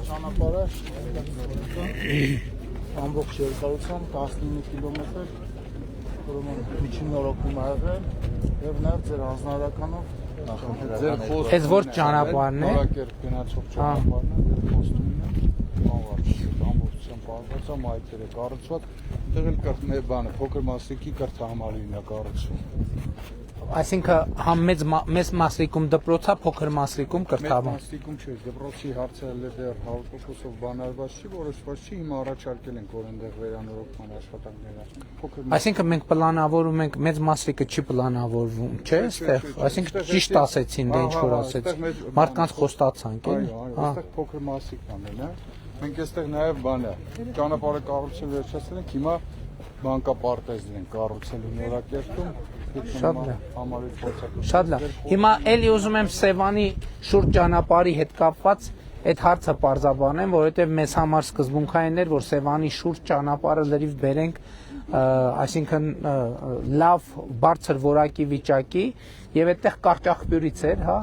Ճանապարհը ամբողջ երկարությամբ 19 կիլոմետր, ուրեմն միջին նորոգում ա եղել եւ նաեւ ձեր հանձնարարականով ձեր խոսքը Այս ոչ ճանապարհն է։ Նորակերտ գնացող ճանապարհն է, ձեր խոստումն է, ամբողջությամբ պատմվածամ այդտեղ է կառուցված, այդտեղ էլ կրտ մեր բանը փոքր մասիկի կրտահամարին է կառուցվում։ Այսինքն համ մեծ մասրիկում դպրոցա, փոքր մասրիկում կրթավար։ Մեծ մասրիկում չէ, դպրոցի հարցերը դեռ 100%-ով բանալված չի, որոշված չի, հիմա առաջարկել ենք, որ այնտեղ վերանորոգման աշխատանքները։ Այսինքն մենք պլանավորում ենք, մեծ մասրիկը չի պլանավորվում, չէ՞, այստեղ, այսինքն ճիշտ ասեցին, դե ինչ որ ասեցին։ Մարդկանց խոստացանք, էլի։ Այստեղ փոքր մասրիկն ամեն է։ Մենք այստեղ նաև բան է, ճանապարհը կառուցել վերջացրել ենք, հիմա բանկապարտեզներ են կառուցելու Նորակերտում։ Շատ լավ։ Հիմա էլի ուզում եմ Սևանի շուրջ ճանապարհի հետ կապված այդ հարցը պարզաբանեմ, որովհետև մեզ համար սկզբունքային էր, որ Սևանի շուրջ ճանապարհը լրիվ բերենք, այսինքն լավ բարձր որակի վիճակի եւ այդտեղ կարճախբյուրից էր, հա,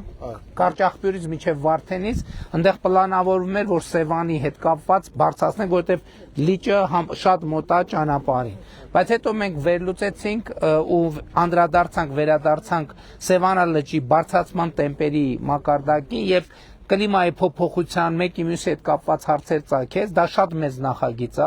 կարճախբյուրից մինչեւ Վարդենից, այնտեղ պլանավորվում էր, որ Սևանի հետ կապված բարձրացնենք, որովհետեւ լիճը շատ մոտ է ճանապարհին։ Բայց հետո մենք վերլուծեցինք ու վերադարձանք Սևանա լճի բարձրացման տեմպերի մակարդակին եւ կլիմայի փոփոխության մեկի մյուսի հետ կապված հարցեր ծագեց, դա շատ մեծ նախագիծ է,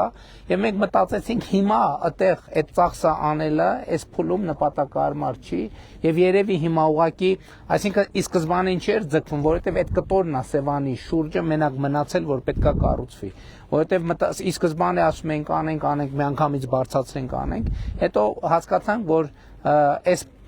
եւ մենք մտածեցինք հիմա այդտեղ այդ ծախսը անելը այս փուլում նպատակարար չի, եւ երևի հիմա ուղակի, այսինքն ի սկզբանե ինչ էր ձգվում, որովհետեւ այդ կտորն է Սևանի շուրջը մենակ մնացել, որ պետքա կառուցվի, որովհետեւ ի սկզբանե ասում ենք անենք, միանգամից բարձրացնենք անենք, հետո հասկացանք, որ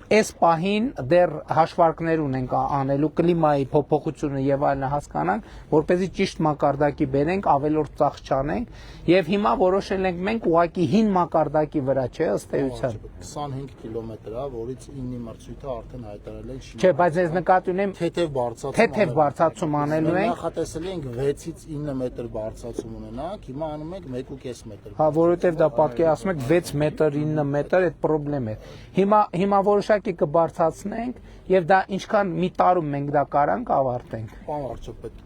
այս պահին դեռ հաշվարկներ ունենք անելու կլիմայի փոփոխությունը եւ այլն հասկանանք, որպեսզի ճիշտ մակարդակի բերենք, ավելորդ ծախս չանենք եւ հիմա որոշել ենք մենք ուղակի հին մակարդակի վրա, չէ, ըստ էության 25 կիլոմետր է, որից 9-ի մրցույթը արդեն հայտարարել ենք։ Չէ, բայց ես նկատի ունեմ թեթև բարձրացում անելու ենք։ Նախատեսել ենք 6-ից 9 մետր բարձրացում ունենանք, հիմա անում ենք 1.5 մետր։ Հա, որովհետեւ դա պատկերացնում եք 6 մետր, 9 մետր, այդ խնդրեմ է։ Հիմա որոշակի կբարձրացնենք եւ դա ինչքան մի տարում մենք դա կարանք ավարտենք։ Պարոն վարչապետ,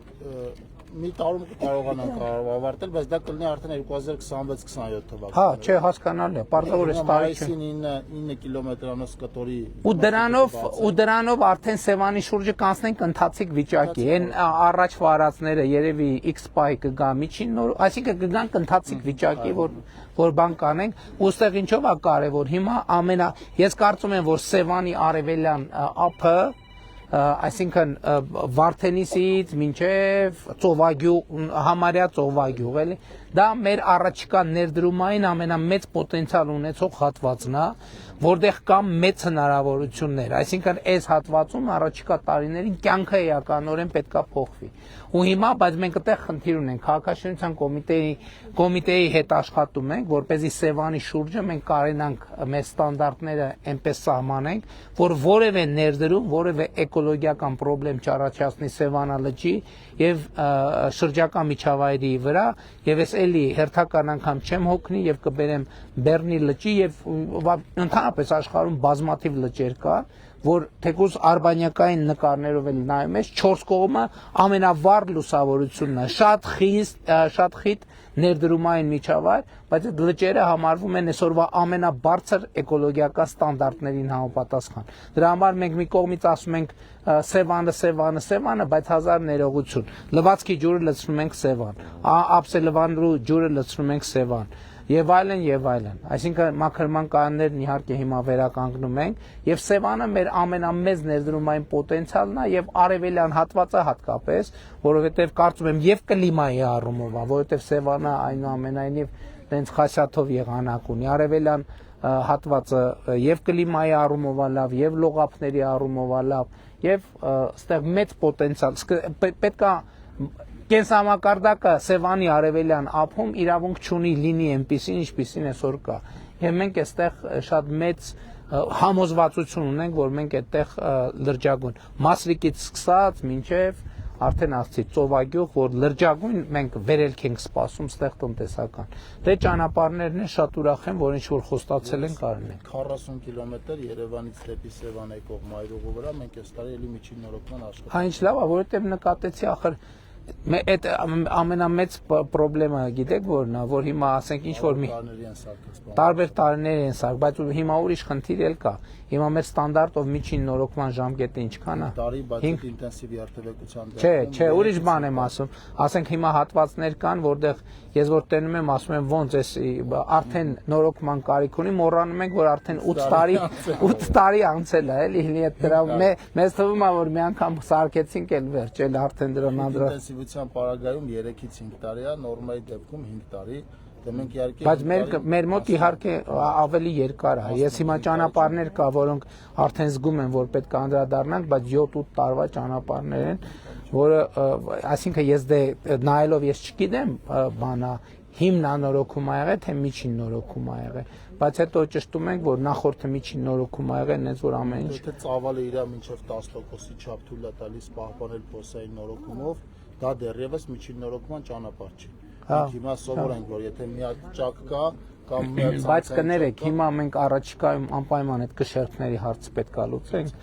մի տարում կարողանանք ավարտել, բայց դա կլինի արդեն 2026-27 թվականին։ Հա, չէ, հասկանալի է, պարզավոր է տարի չէ։ 9 կիլոմետրանոց կտորի ու դրանով արդեն Սևանի շուրջը կանցնենք ընթացիկ վիճակի։ Այն առաջվա արածները երևի X պահի կգա միջին նոր, այսինքն կգանք ընթացիկ վիճակի, որ բան կանենք, ուստեղ ինչով է կարևոր հիմա ես կարծում եմ, որ Սևանի արևելյան ափը այսինքն Վարդենիսից մինչև Ծովագյուղ, համարյա Ծովագյուղ, էլի, դա մեր առաջիկա ներդրումային ամենամեծ պոտենցիալ ունեցող հատվածն է, որտեղ կան մեծ հնարավորություններ, այսինքն այս հատվածում առաջիկա տարիներին կյանքը էականորեն պետքա փոխվի։ Ու հիմա, բայց մենք այդտեղ խնդիր ունենք, քաղաքաշինության կոմիտեի հետ աշխատում ենք, որպեսզի Սևանի շուրջը մենք կարենանք մեր ստանդարտները այնպես սահմանենք, որ որևէ ներդրում, որևէ էկոլոգիական խնդրեմ չառաջացնի Սևանա լճի եւ շրջակա միջավայրի վրա, եւ ես էլի հերթական անգամ չեմ հոգնի եւ կբերեմ Բեռնի լճի եւ ընդհանրապես աշխարհում բազմաթիվ լճեր կան, որ թեկուզ արբանյակային նկարներով էլ նայում ես 4 կողմը ամենավառ լուսավորությունն է, շատ խիտ ներդրումային միջավայր, բայց այդ լճերը համարվում են այսօրվա ամենաբարձր էկոլոգիական ստանդարտներին համապատասխան։ Դրա համար մենք մի կողմից ասում ենք Սևանը, բայց հազար ներողություն։ Լվացքի ջուրը լցնում ենք Սևան, Ափսելվանրու ջուրը լցնում ենք Սևան։ Եվ այլն, այսինքն մաքրման կանոններն իհարկե հիմա վերականգնում ենք եւ Սևանը մեր ամենամեծ ներդրումային պոտենցիալն է եւ արևելյան հատվածը հատկապես, որովհետեւ կարծում եմ եւ կլիմայի առումով, որովհետեւ Սևանը այնուամենայնիվ տենց խասյաթով եղանակ ունի, արևելյան հատվածը եւ կլիմայի առումով լավ, եւ լողափների առումով լավ, եւ այստեղ մեծ պոտենցիալ պետքա կենսամակարդակը Սևանի արևելյան ափում իրավունք չունի լինի այնպիսին, ինչպիսին այսօր կա։ եւ մենք այստեղ շատ մեծ համոզվածություն ունենք, որ մենք այդտեղ լրջագույն Մասրիկից սկսած մինչեւ արդեն ասցի ծովագյուղ, որ լրջագույն մենք վերելք ենք սպասում ստեղ տնտեսական։ Դե ճանապարհներն են շատ ուրախ եմ, որ ինչ որ խոստացել են կարողանենք։ 40 կիլոմետր Երևանից դեպի Սևան եկող մայրուղու վրա մենք այս տարի էլի միջին նորոգման աշխատանք։ Հա ինչ լավ է, որովհետև նկատեցի ախր այդ ամենամեծ խնդրեմը գիտեք որն է, որ հիմա ասենք ինչ որ մի տարբեր տարիներ են սարք, բայց հիմա ուրիշ խնդիր էլ կա։ Հիմա մեր ստանդարտով միջին նորոգման ժամկետը ինչքան է։ Տարի, բայց այդ ինտենսիվ երթևեկության Չէ, ուրիշ բան եմ ասում։ Ասենք հիմա հատվածներ կան, որտեղ ես որ տենում եմ, ասում եմ ոնց էս արդեն նորոգման կարիք ունի, մոռանում ենք, որ արդեն 8 տարի անցել է, էլի դրա մեզ թվում է, որ մի անգամ սարքեցինք էլ վերջ, էլ արդեն դրան ինտենսիվության պարագայում 3-ից 5 տարի է, նորմայի դեպքում 5 տարի։ Բայց մեր մոտ իհարկե ավելի երկար է։ Ես հիմա ճանապարհներ կա, որոնք արդեն զգում են, որ պետք է անդրադառնանք, բայց 7-8 տարվա ճանապարհներ են, որը այսինքն ես դե նայելով ես չգիտեմ, բանա հիմնանորոգում ա եղել, թե միջին նորոգում ա եղել, բայց հետո ճշտում ենք, որ նախորդը միջին նորոգում ա եղել, այնպես որ ամեն ինչ։ Եթե ծավալը իր մինչև 10%-ի չափ թույլ է տալիս պահպանել փոսային նորոգումով, դա դեռևս միջին նորոգման ճանապարհ չի։ Հիմա սովոր ենք, որ եթե միակ ճակ կա կամ միակ բայց կներեք, հիմա մենք առաջիկայում անպայման այդ կշերտների հարցը պետք է լուծենք,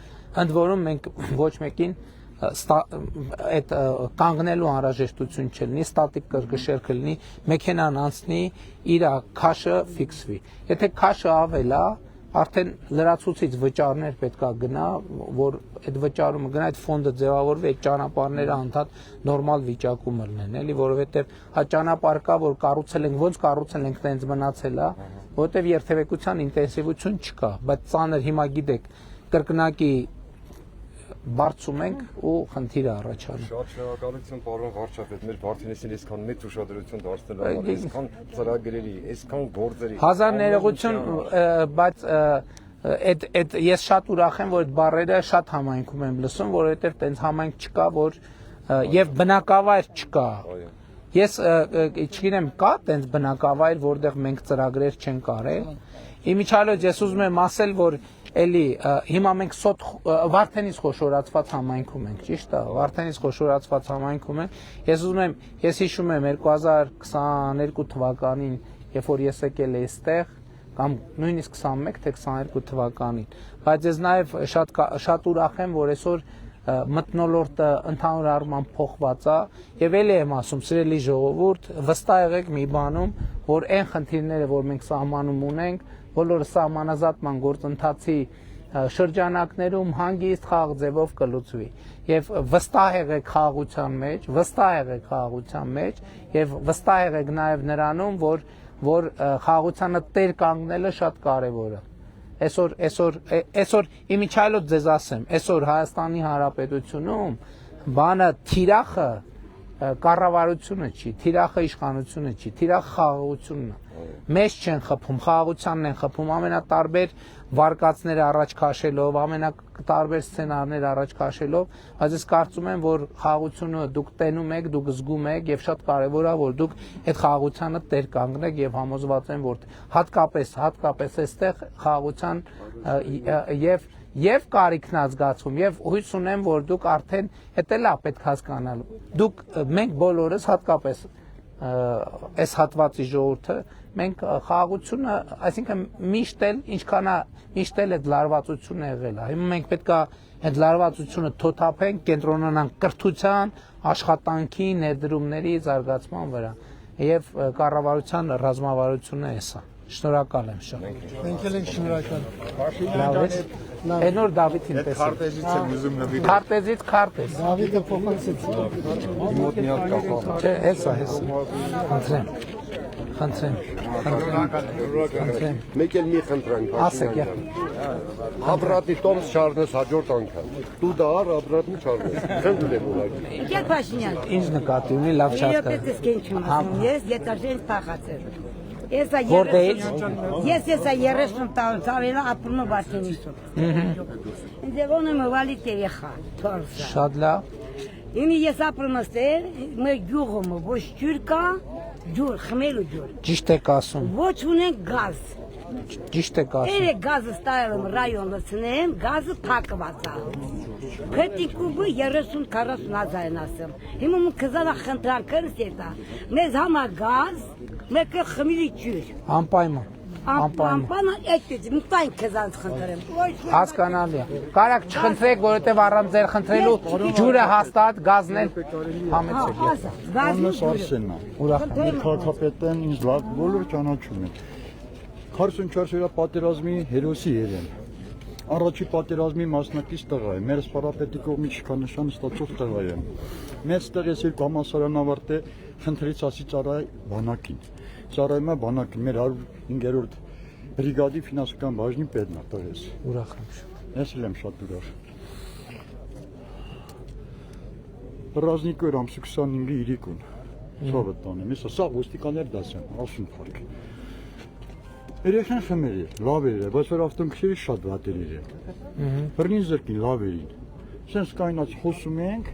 ընդ որում մենք ոչ մեկին այդ կանգնելու անհրաժեշտություն չլինի, ստատիկ կշերտ լինի, մեքենան անցնի, իր քաշը ֆիքսվի։ Եթե քաշը ավել է, արդեն լրացուցիչ վճարներ պետք է գնա, որ այդ վճարումը գնա, այդ ֆոնդը ձևավորվի, այդ ճանապարհները անդադ նորմալ վիճակում լինեն, էլի, որովհետև հա ճանապարհ կա, որ կառուցել ենք, ոնց կառուցել ենք, տենց մնացել է, որովհետև երթևեկության ինտենսիվություն չկա, բայց ծանր հիմա գիտեք, կրկնակի բարձում ենք ու խնդիրը առաջանում։ Շատ շնորհակալություն պարոն վարչապետ, մեր Վարդենիսին այսքան մեծ ուշադրություն դարձնելու համար, այսքան ծրագրերի, այսքան գործերի։ Հազար ներողություն, բայց այդ ես շատ ուրախ եմ, որ այդ բառերը շատ համայնքում եմ լսում, որովհետև տենց համայնք չկա, որ եւ բնակավայր չկա։ Ես չգիտեմ, կա տենց բնակավայր, որտեղ մենք ծրագրեր չենք արել։ Իմիջիալոց ես ուզում եմ ասել, որ էլի հիմա մենք Վարդենիս խոշորացված համայնքում ենք, ճիշտ է, Վարդենիս խոշորացված համայնքում ենք։ Ես ուզում եմ, ես հիշում եմ 2022 թվականին, երբ որ ես եկել էի այստեղ, կամ նույնիսկ 21 թե 22 թվականին, բայց ես նաև շատ ուրախ եմ, որ այսօր մթնոլորտը ընդհանուր առմամբ փոխված է եւ ելի եմ ասում սիրելի ժողովուրդ վստահ եղեք մի բանում որ այն խնդիրները որ մենք սահմանում ունենք բոլորը սահմանազատման գործընթացի շրջանակներում հանգիստ խաղ ձևով կլուծվի եւ վստահ եղեք խաղաղության մեջ եւ վստահ եղեք նաեւ նրանում որ խաղաղությանը տեր կանգնելը շատ կարեւոր է Այսօր իմիջիալոց ձեզ ասեմ, այսօր Հայաստանի Հանրապետությունում բանը թիրախը կառավարությունը չի, թիրախը իշխանությունը չի, թիրախը խաղաղությունն է։ Մեզ չեն խփում, խաղաղությանն են խփում, ամենատարբեր վարկածները առաջ քաշելով, ամենատարբեր սցենարներ առաջ քաշելով, բայց ես կարծում եմ, որ խաղաղությունը դուք տենում եք, դուք զգում եք եւ շատ կարեւոր է, որ դուք այդ խաղաղությանը տեր կանգնեք եւ համոզված եմ, որ հատկապես այստեղ խաղաղության եւ կարիքն ազգացում եւ հույս ունեմ որ դուք արդեն դա էլ է պետք հասկանալ դուք մենք բոլորս հատկապես այս հատվածի ժողովուրդը մենք խաղաղությունը այսինքն միշտ էլ ինչքան է միշտ էլ այդ լարվածությունը եղել է հիմա մենք պետք է այդ լարվածությունը թոթափենք կենտրոնանանք կրթության աշխատանքի ներդրումների զարգացման վրա եւ կառավարության ռազմավարությունը է սա Շնորհակալ եմ շատ։ Մենք էլ ենք շնորհակալ։ Լավ է։ Այնօր Դավիթին տեսա։ Քարտեզից եմ ուզում նվիրել։ Քարտեզից քարտեզ։ Դավիթը փոխանցեց։ Մոտ մի հատ կապա։ Չէ, հեսա։ Խնդրեմ։ Մեկ էլ մի խնդրանք Ասեք։ Ապրատի տոմս չառնես հաջորդ անգամ։ Դու դա առ ապրատի չառնես։ Խնդրում եմ ուղղակի։ Ջակ Փաշինյան։ Ինչ նկատի ունի լավ շատ։ Ես կենչում եմ։ Ես դետաժեն փախացել։ Ես Որտե՞ց։ 30 տարի ավելա ապրում եմ Վարդենիսում։ Ինձ ոնեմ վալի տերեխա։ Շատ լավ։ Իմի ես ապրում եմ մեր գյուղում ոչ ջուր կա, ջուր, խմելու ջուր։ Ճիշտ եք ասում։ Ոչ ունենք գազ։ Ճիշտ է ասում։ Երը գազը ստայել եմ ռայոն լցնեմ, գազը փակված է։ Քետիկուբը 30-40 հազար են ասեմ։ Հիմա մու կզալա խնդրանքերս ետա։ Մեզ համա գազ, մեկը խմիլի ջուր։ Անպայման։ Անպայման այդպես մտային կզանց խնդրեմ։ Հասկանալի է։ Կարակ չխնդրեք, որովհետև առանց ձեր խնդրելու ջուրը հաստատ գազն էլ համեցեք։ Աննես Արսենն է։ Ուրախ եմ։ Մեր քաղաքապետն ինձ լավ բոլոր ճանաչում են։ 44-օրյա պատերազմի հերոսի երեն։ Առաջի պատերազմի մասնակից տղա է, մեր սպարապետի կողմից շքանշան ստացող տղա է։ Մեծ տեղից երկու համալսարան ավարտե խնդրից ասի ծառայ բանակին։ Ծառայում է բանակին, մեր 105-րդ բրիգադի ֆինանսական բաժնի պետն է տղես։ Ուրախ եմ։ Ես էլ եմ շատ ուրախ։ Պրազնիկը ամսի 25-ի իրիկուն։ Սովը տանեմ, ես սա ոստիկաններ դասեմ, ասում փարք։ Երեխան խմեր է, լավ էր, բայց որ ավտոմobili շատ վատեր էր։ Բռնին զրկին լավ էին։ Սենց կայնած խոսում ենք,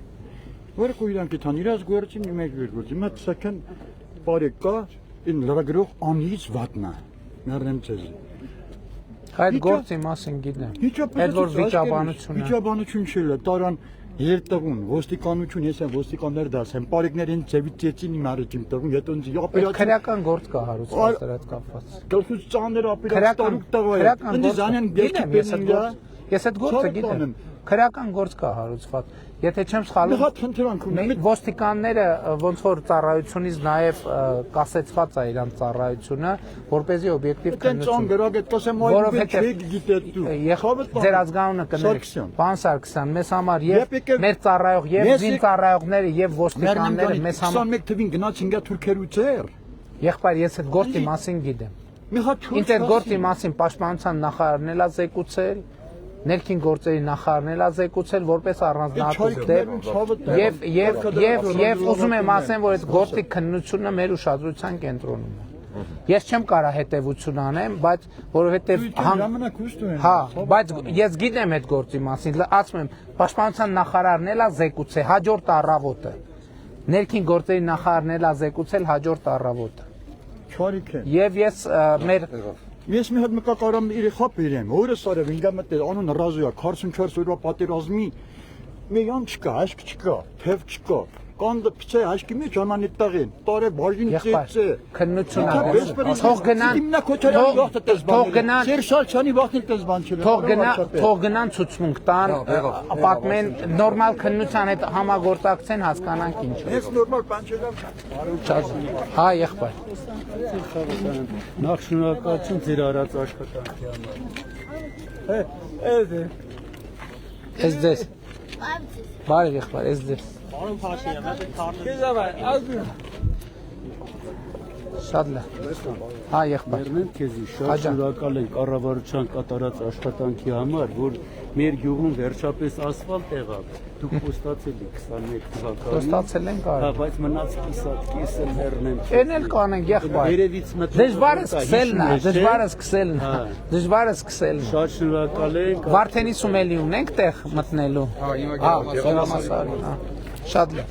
որ կույրանք իթան իրաց գործին մեկ գործի, մատ սակայն բարեկա ին լրագրող անից վատնա։ Մեռնեմ ցեզ։ Այդ գործի մասին գիտեմ։ Այդ որ վիճաբանությունը։ Վիճաբանություն չէ, տարան երտեղուն, ոստիկանություն, ես եմ ոստիկաններ դասեմ, բարեկներին ձևիցեցին իմ առաջին տեղում, եթե ինձ օպերացիա քրեական գործ կա հարուցված դրած կապված։ Դրսուց ծանր օպերացիա տարուկ տղա է։ Ինձ զանյան դեպքի պետնիա։ Ես այդ գործը գիտեմ։ Քրեական գործ կա հարուցված։ Եթե չեմ սխալվում, հատ խնդրանք ունեմ։ ոստիկանները ոնց որ ծառայությունից նաև կասեցված է իրանց ծառայությունը, որպեսզի օբյեկտիվ քննություն։ Որովհետև ձեր ազգանունը կներեք, պարոն Սարգսյան, մեզ համար եւ մեր ծառայող եւ զին ծառայողները եւ ոստիկանները մեզ համար 21 թվին գնաց ինգա թուրքերու ծեր։ Եղբայր, ես այդ գործի մասին գիտեմ։ Ինձ այդ գործի մասին պաշտպանության նախարարն էլ ազեկուցել, ներքին գործերի նախարարն էլ ազեկուցել որպես առանձնահատուկ դեպք եւ ուզում եմ ասեմ, որ այդ գործի քննությունը մեր ուշադրության կենտրոնում է։ Ես չեմ կարա հետևություն անեմ, բայց որովհետեւ հա, բայց ես գիտեմ այդ գործի մասին, ասում եմ, պաշտպանության նախարարն էլ ազեկուցել հաջորդ առավոտը։ Ներքին գործերի նախարարն էլ ազեկուցել հաջորդ առավոտը։ Եվ ես մեր Ես մի հատ մկակարամ երեխա բերեմ, օրս արև ինգա մտել, անուն ռազոյա 44 օրվա պատերազմի մեյան չկա, աշկ չկա, թև չկա, կանդը փչե աշկի մեջ անանի տաղեն, տարե բաժին ծեծե, քննություն թող գնան ցուցմունք տան, պատմեն նորմալ քննության հետ համագործակցեն, հասկանանք ինչ է։ Ես նորմալ բան չեմ։ Հա, եղբայր։ Նախ շնորհակալություն ձեր արած աշխատանքի համար։ Ես ձեզ։ Բարև եղբայր, ես ձեզ։ Շատ լավ։ Հա, եղբայր։ Մենք քեզի շատ շնորհակալ ենք կառավարության կատարած աշխատանքի համար, որ մեր գյուղում վերջապես ասֆալտ եղավ։ Դուք խոստացել եք 21 թվականին։ Խոստացել ենք արի։ Հա, բայց մնաց կիսը լեռնեմ։ Էն էլ կանենք եղբայր։ Երևից մտնում։ Դժվար է սկսելն է, դժվար է սկսելն է։ Դժվար է սկսելն։ Շատ շնորհակալ ենք։ Վարդենիսում էլի ունենք տեղ մտնելու։ Հա, Սարամասարի, հա։ Շատ լավ։